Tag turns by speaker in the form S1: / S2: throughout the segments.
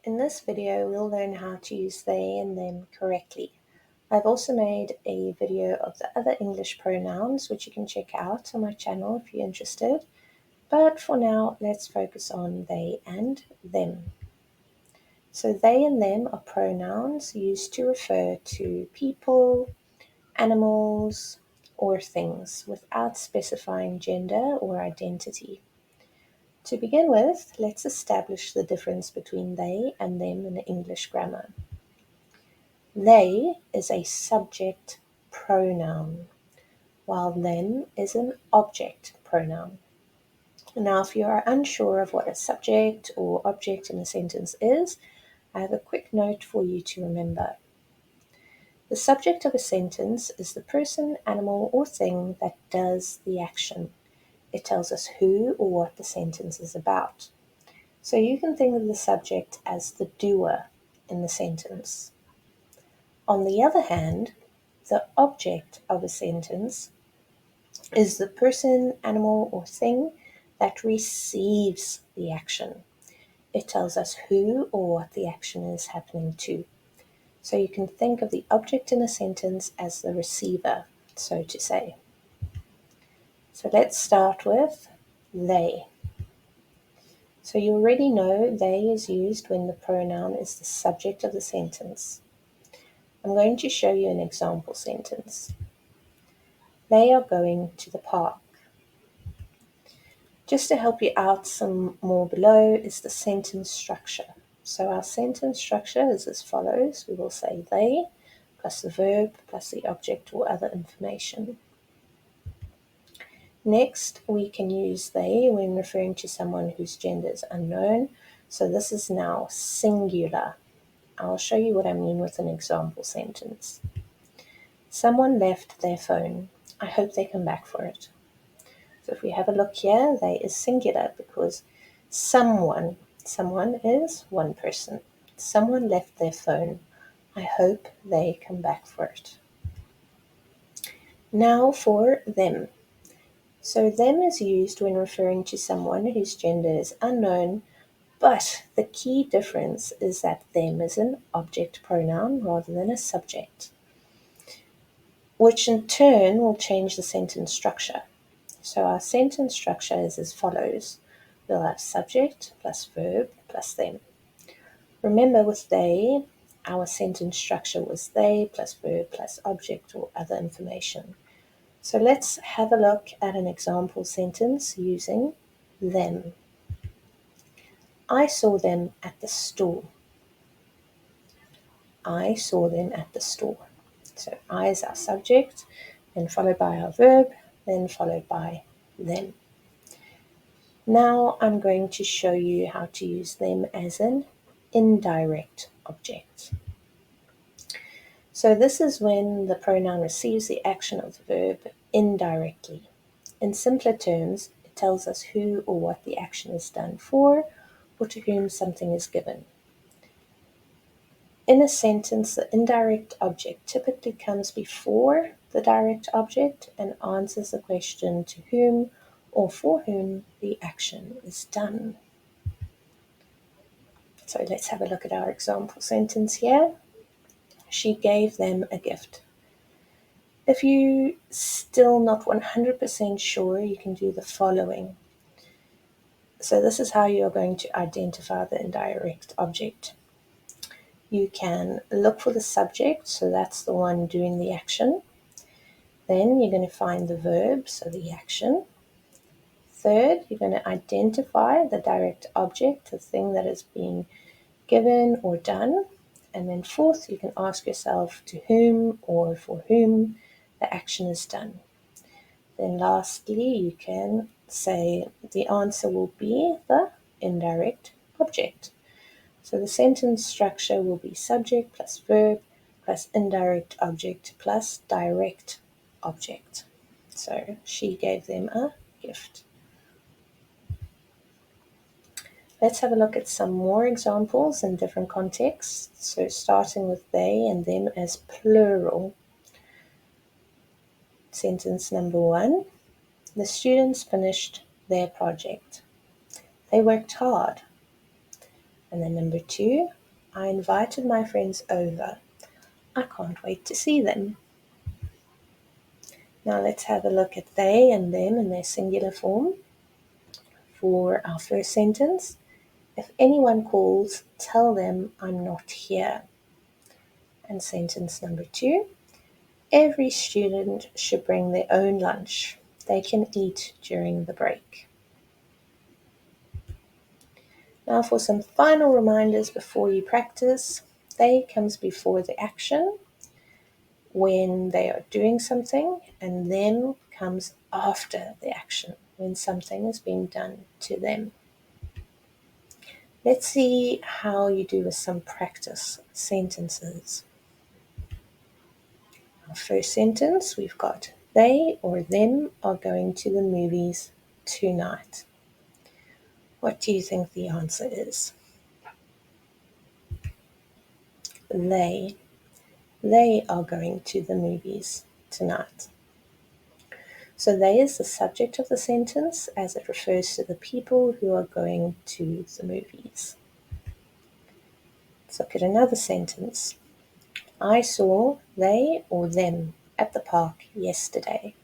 S1: In this video, we'll learn how to use they and them correctly. I've also made a video of the other English pronouns, which you can check out on my channel if you're interested. But for now, let's focus on they and them. So they and them are pronouns used to refer to people, animals, or things without specifying gender or identity. To begin with, let's establish the difference between they and them in English grammar. They is a subject pronoun, while them is an object pronoun. Now, if you are unsure of what a subject or object in a sentence is, I have a quick note for you to remember. The subject of a sentence is the person, animal, or thing that does the action. It tells us who or what the sentence is about. So you can think of the subject as the doer in the sentence. On the other hand, the object of a sentence is the person, animal, or thing that receives the action. It tells us who or what the action is happening to. So you can think of the object in a sentence as the receiver, so to say. So let's start with they. So you already know they is used when the pronoun is the subject of the sentence. I'm going to show you an example sentence. They are going to the park. Just to help you out some more below is the sentence structure. So our sentence structure is as follows. We will say they plus the verb plus the object or other information. Next, we can use they when referring to someone whose gender is unknown. So this is now singular. I'll show you what I mean with an example sentence. Someone left their phone. I hope they come back for it. So if we have a look here, they is singular because someone is one person. Someone left their phone. I hope they come back for it. Now for them. So them is used when referring to someone whose gender is unknown, but the key difference is that them is an object pronoun rather than a subject, which in turn will change the sentence structure. So our sentence structure is as follows. We'll have subject plus verb plus them. Remember with they, our sentence structure was they plus verb plus object or other information. So let's have a look at an example sentence using them. I saw them at the store. I saw them at the store. So I is our subject, then followed by our verb, then followed by them. Now I'm going to show you how to use them as an indirect object. So this is when the pronoun receives the action of the verb indirectly. In simpler terms, it tells us who or what the action is done for, or to whom something is given. In a sentence, the indirect object typically comes before the direct object and answers the question to whom or for whom the action is done. So let's have a look at our example sentence here. She gave them a gift. If you're still not 100% sure, you can do the following. So this is how you're going to identify the indirect object. You can look for the subject, so that's the one doing the action. Then you're going to find the verb, so the action. Third, you're going to identify the direct object, the thing that is being given or done. And then fourth, you can ask yourself to whom or for whom the action is done. Then lastly, you can say the answer will be the indirect object. So the sentence structure will be subject plus verb plus indirect object plus direct object. So she gave them a gift. Let's have a look at some more examples in different contexts. So starting with they and them as plural. Sentence number 1. The students finished their project. They worked hard. And then number 2, I invited my friends over. I can't wait to see them. Now let's have a look at they and them in their singular form. For our first sentence, if anyone calls, tell them I'm not here. And sentence number 2, every student should bring their own lunch. They can eat during the break. Now for some final reminders before you practice. They comes before the action when they are doing something, and then comes after the action when something is being done to them. Let's see how you do with some practice sentences. Our first sentence, we've got they or them are going to the movies tonight. What do you think the answer is? They. They are going to the movies tonight. So they is the subject of the sentence as it refers to the people who are going to the movies. Let's look at another sentence. I saw they or them at the park yesterday.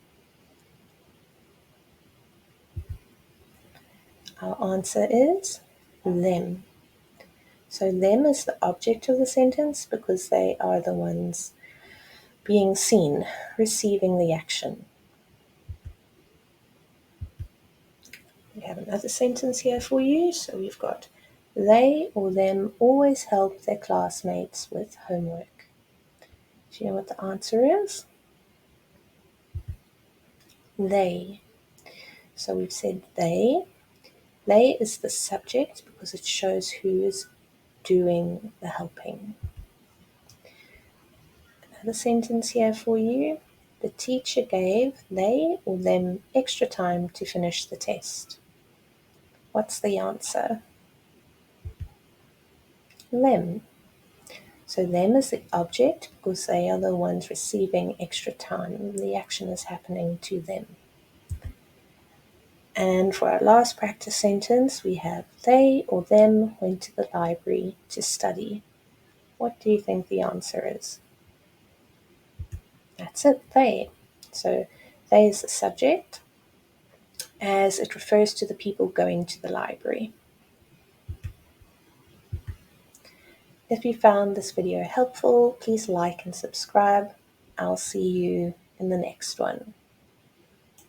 S1: Our answer is them. So them is the object of the sentence because they are the ones being seen, receiving the action. We have another sentence here for you. So we've got they or them always help their classmates with homework. Do you know what the answer is? They. So we've said they. They is the subject because it shows who is doing the helping. Another sentence here for you. The teacher gave they or them extra time to finish the test. What's the answer? Them. So them is the object because they are the ones receiving extra time. The action is happening to them. And for our last practice sentence, we have they or them went to the library to study. What do you think the answer is? That's it, they. So they is the subject as it refers to the people going to the library. If you found this video helpful, please like and subscribe. I'll see you in the next one.